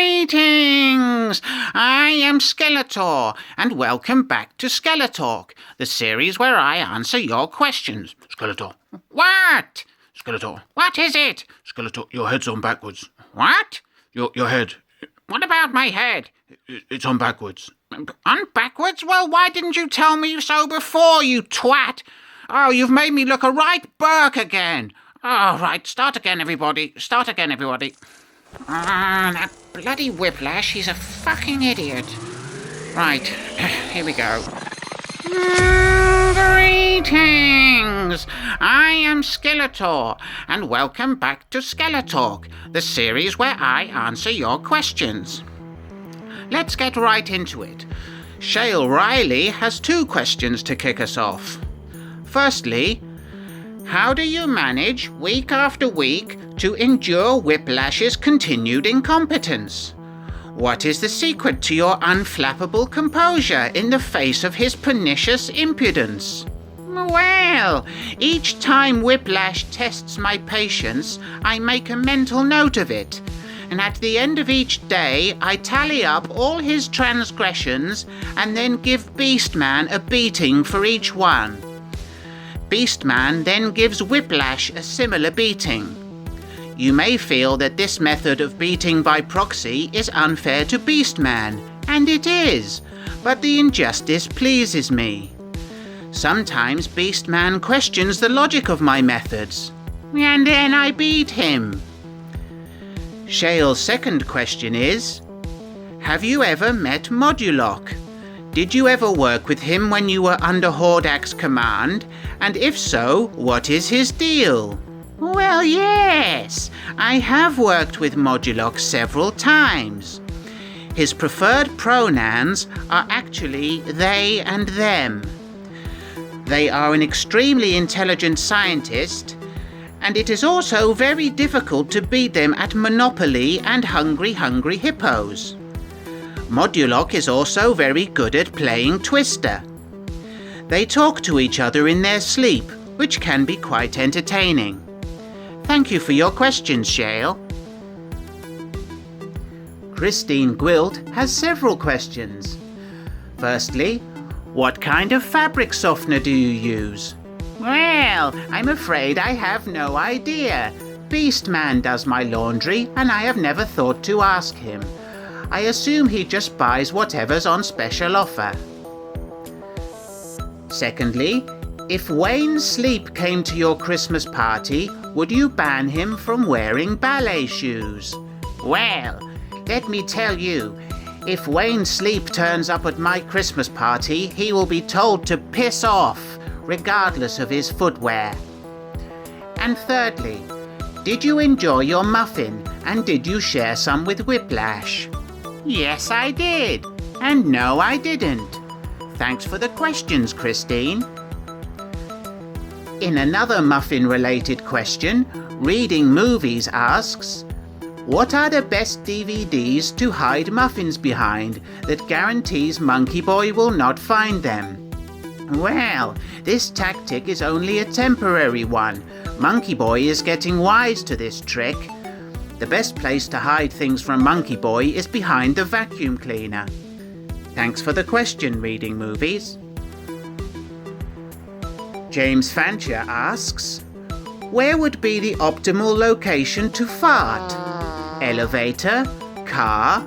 Greetings! I am Skeletor, and welcome back to SkeleTalk, the series where I answer your questions. Skeletor. What? Skeletor. What is it? Skeletor, your head's on backwards. What? Your head. What about my head? It's on backwards. On backwards? Well, why didn't you tell me so before, you twat? Oh, you've made me look a right Burke again. Oh, right, start again, everybody. That bloody Whiplash, he's a fucking idiot. Right, here we go. Greetings! I am Skeletor, and welcome back to SkeleTalk, the series where I answer your questions. Let's get right into it. ShaelRiley has 2 questions to kick us off. Firstly, how do you manage week after week to endure Whiplash's continued incompetence? What is the secret to your unflappable composure in the face of his pernicious impudence? Well, each time Whiplash tests my patience, I make a mental note of it, and at the end of each day, I tally up all his transgressions and then give Beastman a beating for each one. Beastman then gives Whiplash a similar beating. You may feel that this method of beating by proxy is unfair to Beastman, and it is, but the injustice pleases me. Sometimes Beastman questions the logic of my methods, and then I beat him. Shael's second question is, have you ever met Moduloc? Did you ever work with him when you were under Hordak's command? And if so, what is his deal? Well, yes, I have worked with Moduloc several times. His preferred pronouns are actually they and them. They are an extremely intelligent scientist, and it is also very difficult to beat them at Monopoly and Hungry Hippos. Moduloc is also very good at playing Twister. They talk to each other in their sleep, which can be quite entertaining. Thank you for your questions, Shael. ChristineGwilt has several questions. Firstly, what kind of fabric softener do you use? Well, I'm afraid I have no idea. Beastman does my laundry, and I have never thought to ask him. I assume he just buys whatever's on special offer. Secondly, if Wayne Sleep came to your Christmas party, would you ban him from wearing ballet shoes? Well, let me tell you, if Wayne Sleep turns up at my Christmas party, he will be told to piss off, regardless of his footwear. And thirdly, did you enjoy your muffin, and did you share some with Whiplash? Yes, I did. And no, I didn't. Thanks for the questions, Christine. In another muffin-related question, Reading Movies asks, what are the best DVDs to hide muffins behind that guarantees Monkey Boy will not find them? Well, this tactic is only a temporary one. Monkey Boy is getting wise to this trick. The best place to hide things from Monkey Boy is behind the vacuum cleaner. Thanks for the question, Reading Movies. James Fancher asks, where would be the optimal location to fart? Elevator, car,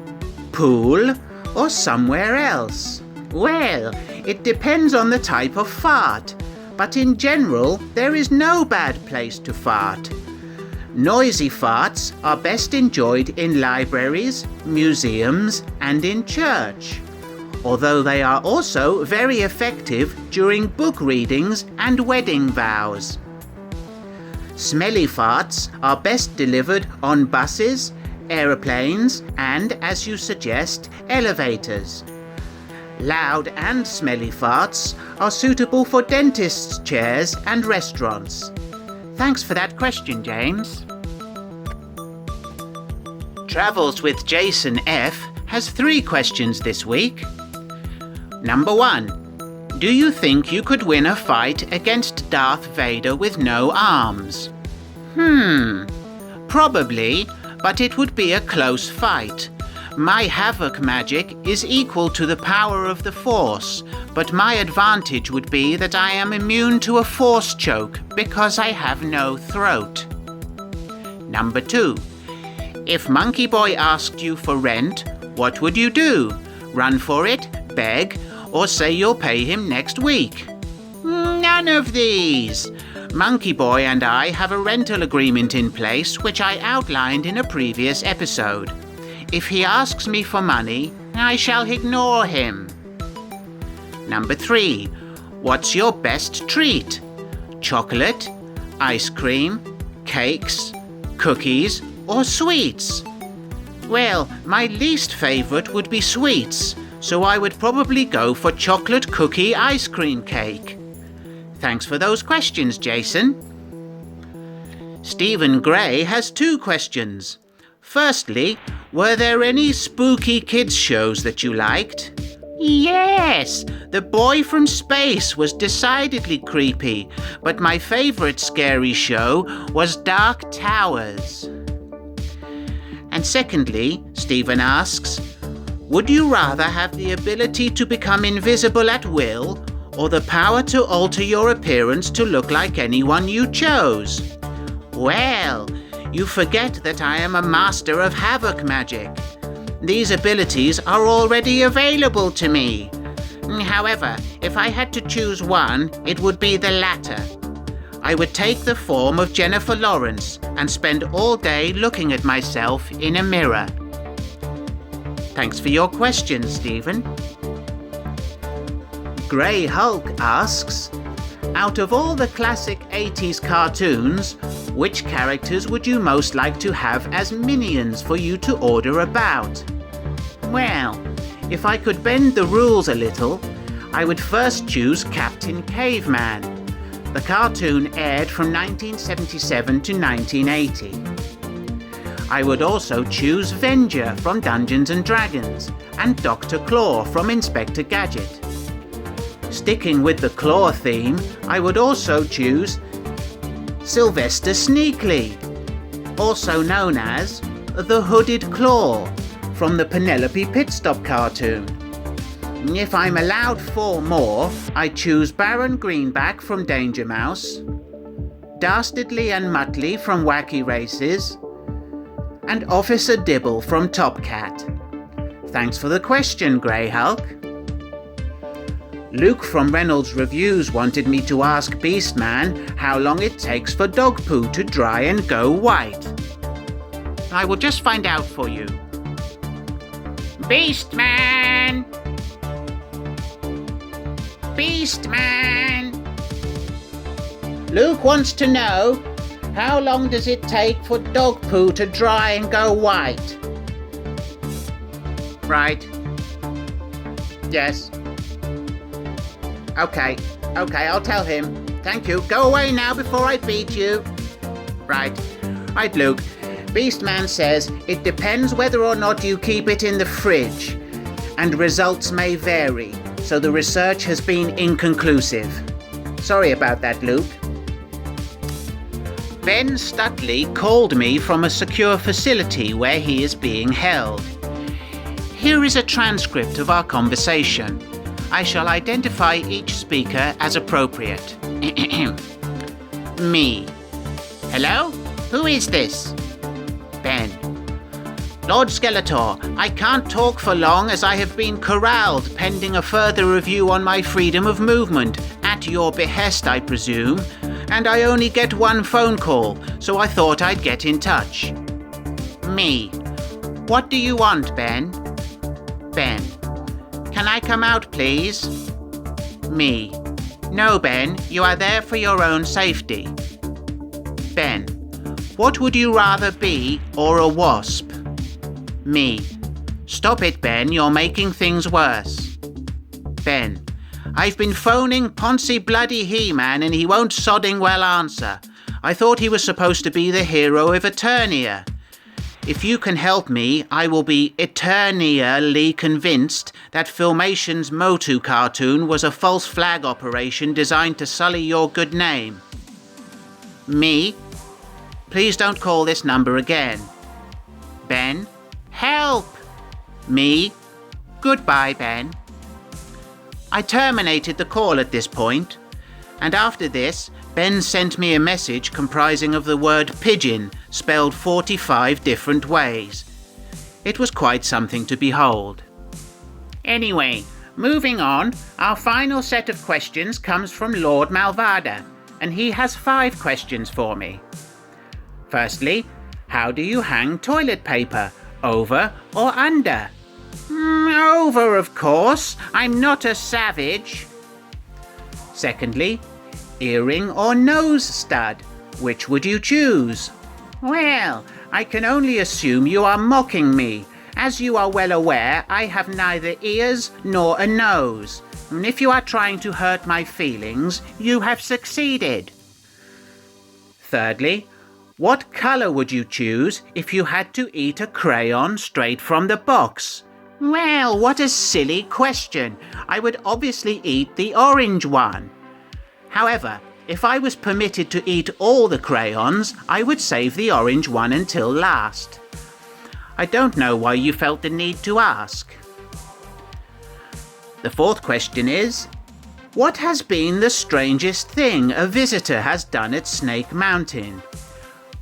pool, or somewhere else? Well, it depends on the type of fart, but in general, there is no bad place to fart. Noisy farts are best enjoyed in libraries, museums, and in church, although they are also very effective during book readings and wedding vows. Smelly farts are best delivered on buses, aeroplanes, and, as you suggest, elevators. Loud and smelly farts are suitable for dentists' chairs and restaurants. Thanks for that question, James. TravelswithJasonF has 3 questions this week. Number 1. Do you think you could win a fight against Darth Vader with no arms? Probably, but it would be a close fight. My havoc magic is equal to the power of the Force, but my advantage would be that I am immune to a Force choke because I have no throat. Number 2. If Monkey Boy asked you for rent, what would you do? Run for it, beg, or say you'll pay him next week? None of these. Monkey Boy and I have a rental agreement in place which I outlined in a previous episode. If he asks me for money, I shall ignore him. Number 3. What's your best treat? Chocolate, ice cream, cakes, cookies, or sweets? Well, my least favourite would be sweets, so I would probably go for chocolate cookie ice cream cake. Thanks for those questions, Jason. StephenGray has 2 questions. Firstly, were there any spooky kids shows that you liked? Yes, The Boy from Space was decidedly creepy, but my favourite scary show was Dark Towers. And secondly, Stephen asks, would you rather have the ability to become invisible at will, or the power to alter your appearance to look like anyone you chose? Well, you forget that I am a master of havoc magic. These abilities are already available to me. However, if I had to choose one, it would be the latter. I would take the form of Jennifer Lawrence and spend all day looking at myself in a mirror. Thanks for your question, Stephen. GrayHulk asks, out of all the classic 80s cartoons, which characters would you most like to have as minions for you to order about? Well, if I could bend the rules a little, I would first choose Captain Caveman. The cartoon aired from 1977 to 1980. I would also choose Venger from Dungeons & Dragons and Dr. Claw from Inspector Gadget. Sticking with the Claw theme, I would also choose Sylvester Sneakley, also known as the Hooded Claw, from the Penelope Pitstop cartoon. If I'm allowed 4 more, I choose Baron Greenback from Danger Mouse, Dastardly and Muttley from Wacky Races, and Officer Dibble from Top Cat. Thanks for the question, GrayHulk. Luke from ReynoldsReviews wanted me to ask Beastman how long it takes for dog poo to dry and go white. I will just find out for you. Beastman! Beastman! Luke wants to know, how long does it take for dog poo to dry and go white? Right. Yes. Okay, I'll tell him. Thank you. Go away now before I beat you. Right, Luke. Beastman says it depends whether or not you keep it in the fridge, and results may vary, so the research has been inconclusive. Sorry about that, Luke. BenStutley called me from a secure facility where he is being held. Here is a transcript of our conversation. I shall identify each speaker as appropriate. Me. Hello? Who is this? Ben. Lord Skeletor, I can't talk for long as I have been corralled pending a further review on my freedom of movement, at your behest, I presume, and I only get 1 phone call, so I thought I'd get in touch. Me. What do you want, Ben? Ben. Can I come out, please? Me. No, Ben, you are there for your own safety. Ben. What would you rather be, or a wasp? Me. Stop it, Ben, you're making things worse. Ben. I've been phoning Poncy Bloody He-Man and he won't sodding well answer. I thought he was supposed to be the hero of Eternia. If you can help me, I will be eternally convinced that Filmation's Motu cartoon was a false flag operation designed to sully your good name. Me? Please don't call this number again. Ben? Help! Me? Goodbye, Ben. I terminated the call at this point, and after this, Ben sent me a message comprising of the word pigeon spelled 45 different ways. It was quite something to behold. Anyway, moving on, our final set of questions comes from LordMalvada, and he has 5 questions for me. Firstly, how do you hang toilet paper? Over or under? Over, of course. I'm not a savage. Secondly, earring or nose stud? Which would you choose? Well, I can only assume you are mocking me. As you are well aware, I have neither ears nor a nose. And if you are trying to hurt my feelings, you have succeeded. Thirdly, what colour would you choose if you had to eat a crayon straight from the box? Well, what a silly question. I would obviously eat the orange one. However, if I was permitted to eat all the crayons, I would save the orange one until last. I don't know why you felt the need to ask. The 4th question is, what has been the strangest thing a visitor has done at Snake Mountain?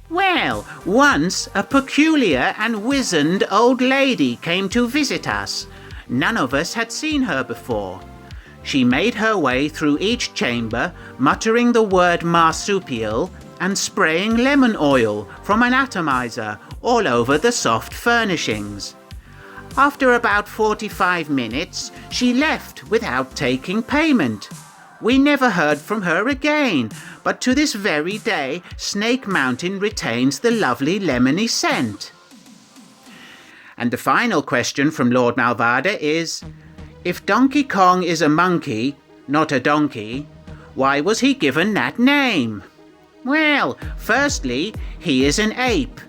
Well, once a peculiar and wizened old lady came to visit us. None of us had seen her before. She made her way through each chamber, muttering the word marsupial and spraying lemon oil from an atomizer all over the soft furnishings. After about 45 minutes, she left without taking payment. We never heard from her again, but to this very day, Snake Mountain retains the lovely lemony scent. And the final question from LordMalvada is, if Donkey Kong is a monkey, not a donkey, why was he given that name? Well, firstly, he is an ape.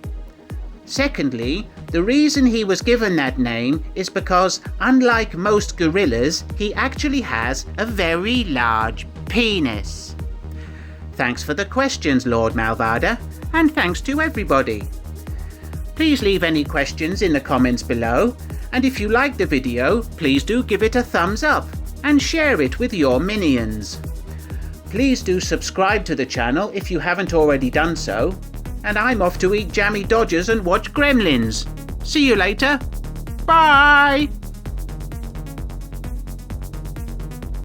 Secondly, the reason he was given that name is because, unlike most gorillas, he actually has a very large penis. Thanks for the questions, LordMalvada, and thanks to everybody. Please leave any questions in the comments below, and if you like the video, please do give it a thumbs up and share it with your minions. Please do subscribe to the channel if you haven't already done so, and I'm off to eat jammy dodgers and watch Gremlins. See you later. Bye!